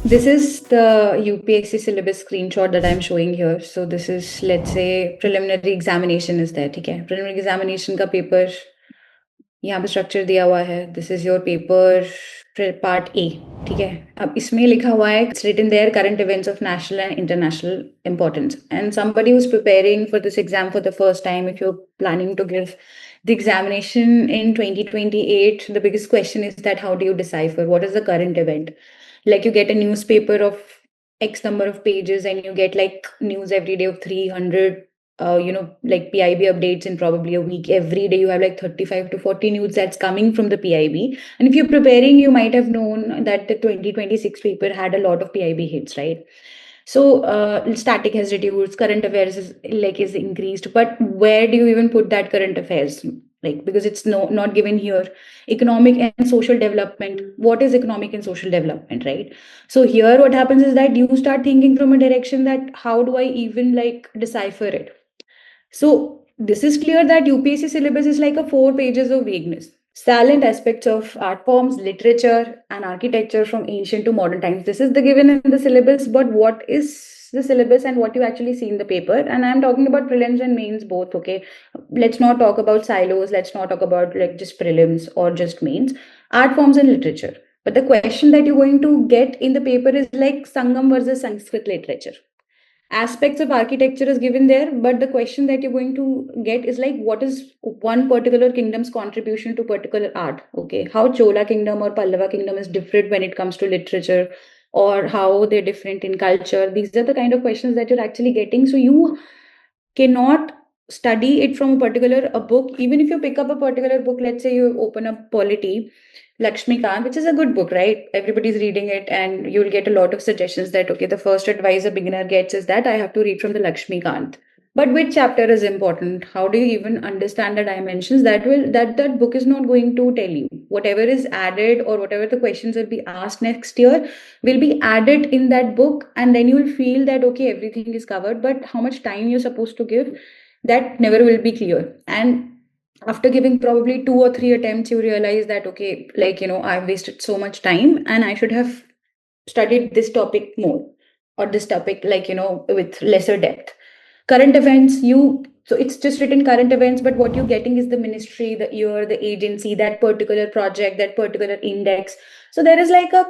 This is the UPSC syllabus screenshot that I'm showing here. So this is, let's say, preliminary examination is there. ठीक है? Preliminary examination का paper यहाँ पे structure दिया हुआ है. This is your paper part A. ठीक है? अब इसमें लिखा हुआ है, it's written there, current events of national and international importance. And somebody who's preparing for this exam for the first time, if you're planning to give the examination in 2028, the biggest question is that how do you decipher? What is the current event? Like you get a newspaper of X number of pages and you get like news every day of 300 like PIB updates in probably a week. Every day you have like 35 to 40 news that's coming from the PIB. And if you're preparing, you might have known that the 2026 paper had a lot of PIB hits, right? So static has reduced, current affairs is increased. But where do you even put that current affairs? Like, because it's not given here. Economic and social development. What is economic and social development, right? So here what happens is that you start thinking from a direction that how do I even like decipher it? So this is clear that UPSC syllabus is like a 4 pages of vagueness. Salient aspects of art forms, literature, and architecture from ancient to modern times. This is the given in the syllabus, but what is the syllabus and what you actually see in the paper? And I'm talking about prelims and mains both, okay? Let's not talk about silos, let's not talk about like just prelims or just mains. Art forms and literature. But the question that you're going to get in the paper is like Sangam versus Sanskrit literature. Aspects of architecture is given there, but the question that you're going to get is like what is one particular kingdom's contribution to particular art? Okay, how Chola kingdom or Pallava kingdom is different when it comes to literature, or how they're different in culture. These are the kind of questions that you're actually getting. So you cannot study it from a particular book. Even if you pick up a particular book, let's say you open up Polity, Lakshmikant, which is a good book, right? Everybody's reading it, and you'll get a lot of suggestions that, okay, the first advice a beginner gets is that I have to read from the Lakshmikant. But which chapter is important? How do you even understand the dimensions? That book is not going to tell you. Whatever is added or whatever the questions will be asked next year will be added in that book, and then you will feel that okay, everything is covered. But how much time you're supposed to give, that never will be clear. And after giving probably 2 or 3 attempts, you realize that okay, like I've wasted so much time and I should have studied this topic more, or this topic like with lesser depth. Current events, so it's just written current events, but what you're getting is the ministry, the year, the agency, that particular project, that particular index. So there is like a,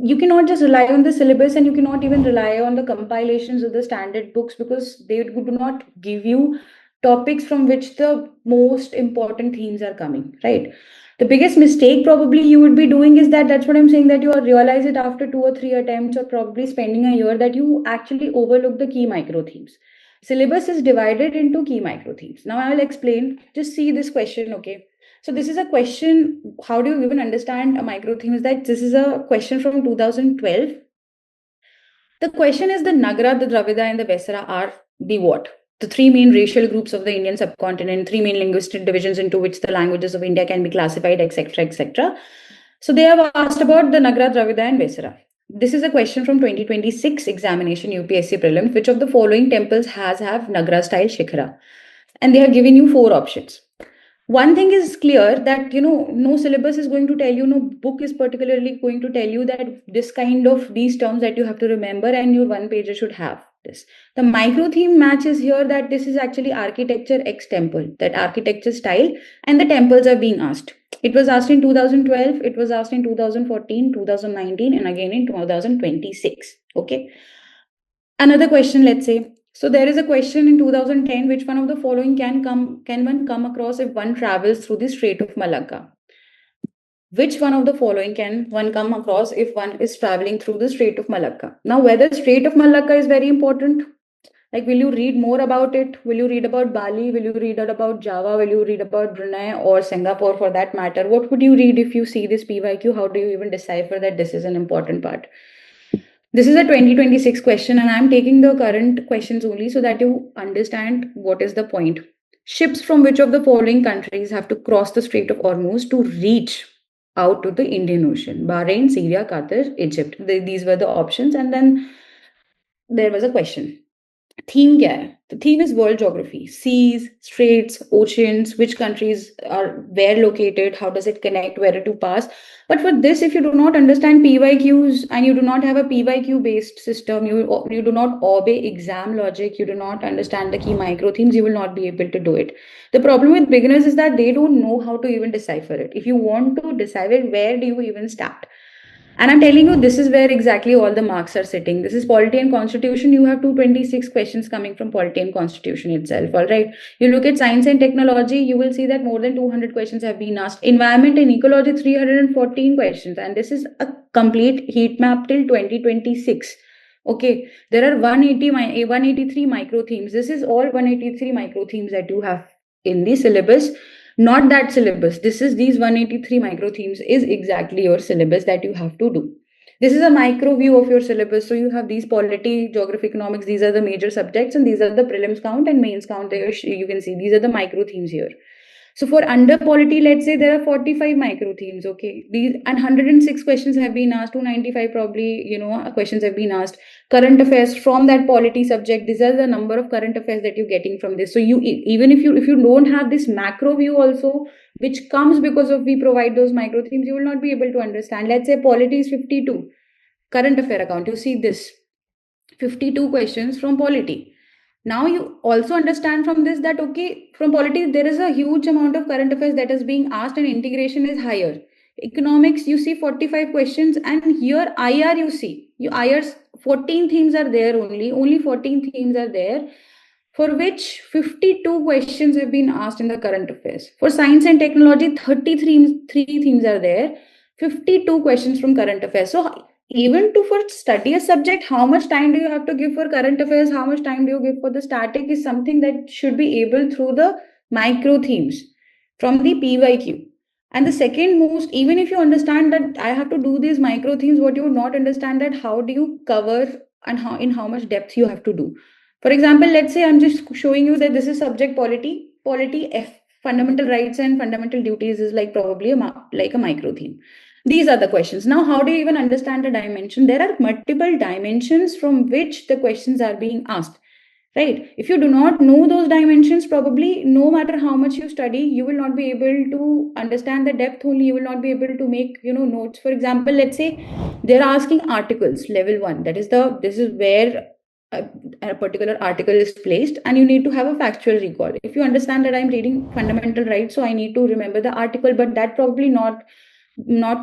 you cannot just rely on the syllabus, and you cannot even rely on the compilations of the standard books, because they do not give you topics from which the most important themes are coming, right? The biggest mistake probably you would be doing is that's what I'm saying, that you realize it after 2 or 3 attempts, or probably spending a year, that you actually overlook the key micro themes. Syllabus is divided into key micro themes. Now I'll explain. Just see this question, okay? So this is a question, how do you even understand a micro theme? Is that this is a question from 2012. The question is, the Nagara, the Dravida, and the Vesara are the what? The 3 main racial groups of the Indian subcontinent, 3 main linguistic divisions into which the languages of India can be classified, etc., etc. So they have asked about the Nagara, Dravida, and Vesara. This is a question from 2026 examination UPSC prelim. Which of the following temples have Nagara style Shikhara? And they have given you 4 options. One thing is clear, that no syllabus is going to tell you, no book is particularly going to tell you that this kind of these terms that you have to remember, and your one pager should have this. The micro theme match is here, that this is actually architecture X temple, that architecture style, and the temples are being asked. It was asked in 2012, it was asked in 2014, 2019, and again in 2026. Okay. Another question, let's say, so there is a question in 2010, which one of the following can one come across if one travels through the Strait of Malacca? Which one of the following can one come across if one is traveling through the Strait of Malacca? Now, whether Strait of Malacca is very important, like will you read more about it? Will you read about Bali? Will you read about Java? Will you read about Brunei or Singapore for that matter? What would you read if you see this PYQ? How do you even decipher that this is an important part? This is a 2026 question, and I'm taking the current questions only so that you understand what is the point. Ships from which of the following countries have to cross the Strait of Hormuz to reach out to the Indian Ocean? Bahrain, Syria, Qatar, Egypt. These were the options, and then there was a question. Theme क्या है? The theme is world geography, seas, straits, oceans, which countries are where located, how does it connect, where to pass. But for this, if you do not understand PYQs and you do not have a PYQ based system, you do not obey exam logic, you do not understand the key micro themes, you will not be able to do it. The problem with beginners is that they don't know how to even decipher it. If you want to decipher, where do you even start? And I'm telling you, this is where exactly all the marks are sitting. This is polity and constitution. You have 226 questions coming from polity and constitution itself. All right. You look at science and technology, you will see that more than 200 questions have been asked. Environment and ecology, 314 questions. And this is a complete heat map till 2026. Okay. There are 183 micro themes. This is all 183 micro themes that you have in the syllabus. Not that syllabus. This is these 183 micro themes is exactly your syllabus that you have to do. This is a micro view of your syllabus. So you have these polity, geography, economics. These are the major subjects, and these are the prelims count and mains count. There you can see these are the micro themes here. So for under polity, let's say there are 45 micro themes. Okay, these and 106 questions have been asked. 295 probably questions have been asked. Current affairs from that polity subject. These are the number of current affairs that you're getting from this. So you even if you don't have this macro view also, which comes because of we provide those micro themes, you will not be able to understand. Let's say polity is 52 current affair account. You see this 52 questions from polity. Now you also understand from this that okay, from polity there is a huge amount of current affairs that is being asked and integration is higher. Economics you see 45 questions, and here IR you see you IR's 14 themes are there, only 14 themes are there, for which 52 questions have been asked in the current affairs. For science and technology, 33 three themes are there, 52 questions from current affairs. So even to for study a subject, how much time do you have to give for current affairs, how much time do you give for the static is something that should be able through the micro themes from the PYQ. And the second most, even if you understand that I have to do these micro themes, what you would not understand that how do you cover and how in how much depth you have to do. For example, let's say I'm just showing you that this is subject polity. Polity F, fundamental rights and fundamental duties is like probably like a micro theme. These are the questions. Now, how do you even understand the dimension? There are multiple dimensions from which the questions are being asked. Right? If you do not know those dimensions, probably no matter how much you study, you will not be able to understand the depth only. You will not be able to make notes. For example, let's say they're asking articles level 1. This is where a particular article is placed, and you need to have a factual recall. If you understand that I'm reading fundamental rights, so I need to remember the article, but that probably not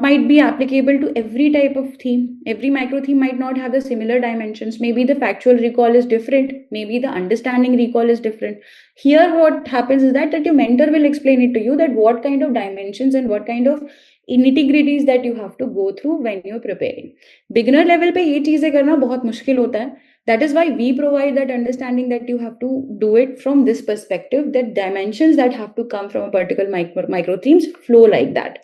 might be applicable to every type of theme. Every micro theme might not have the similar dimensions. Maybe the factual recall is different, maybe the understanding recall is different. Here what happens is that your mentor will explain it to you that what kind of dimensions and what kind of nitty-gritties that you have to go through when you're preparing. Beginner level पे ये चीजें करना बहुत मुश्किल होता है. That is why we provide that understanding that you have to do it from this perspective, that dimensions that have to come from a particular micro themes flow like that.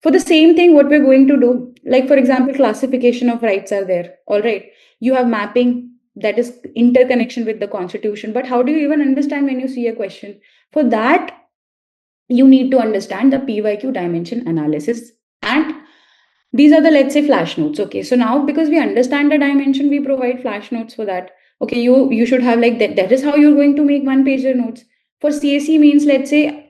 For the same thing, what we're going to do, like for example, classification of rights are there. All right, you have mapping, that is interconnection with the constitution. But how do you even understand when you see a question? For that, you need to understand the PYQ dimension analysis. And these are the, let's say, flash notes. Okay, so now because we understand the dimension, we provide flash notes for that. Okay, you should have like that is how you're going to make one pager notes. For CSE means, let's say,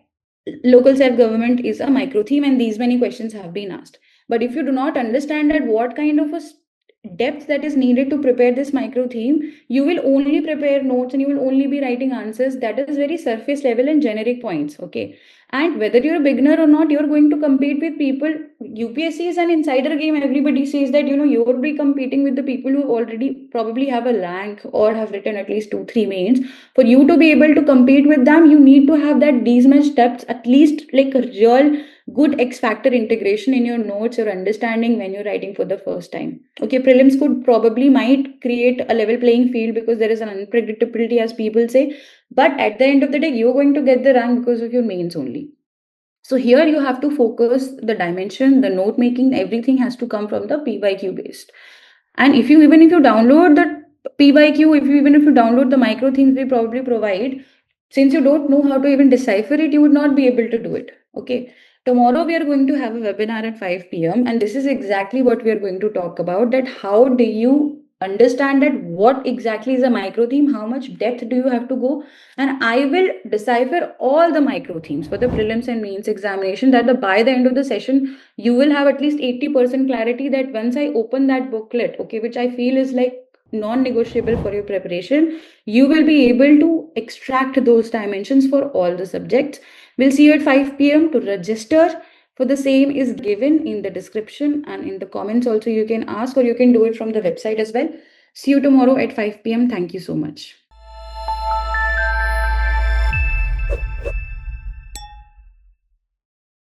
local self-government is a micro theme and these many questions have been asked. But if you do not understand that what kind of a depth that is needed to prepare this micro theme, you will only prepare notes and you will only be writing answers that is very surface level and generic points. Okay, and whether you're a beginner or not, you're going to compete with people. UPSC is an insider game. Everybody says that you'll be competing with the people who already probably have a rank or have written at least 2-3 mains. For you to be able to compete with them, you need to have that these much depth, at least like a real good X factor integration in your notes or understanding when you're writing for the first time. Okay, prelims could probably might create a level playing field because there is an unpredictability, as people say. But at the end of the day, you're going to get the rank because of your mains only. So here you have to focus the dimension, the note making, everything has to come from the PYQ based. And if you download the PYQ, even if you download the micro themes we probably provide, since you don't know how to even decipher it, you would not be able to do it. Okay. Tomorrow we are going to have a webinar at 5 p.m. and this is exactly what we are going to talk about, that how do you understand that what exactly is a micro theme, how much depth do you have to go, and I will decipher all the micro themes for the prelims and mains examination, that by the end of the session you will have at least 80% clarity, that once I open that booklet, okay, which I feel is like non-negotiable for your preparation, you will be able to extract those dimensions for all the subjects. We'll see you at 5 p.m. To register for the same is given in the description, and in the comments also you can ask, or you can do it from the website as well. See you tomorrow at 5 p.m. Thank you so much.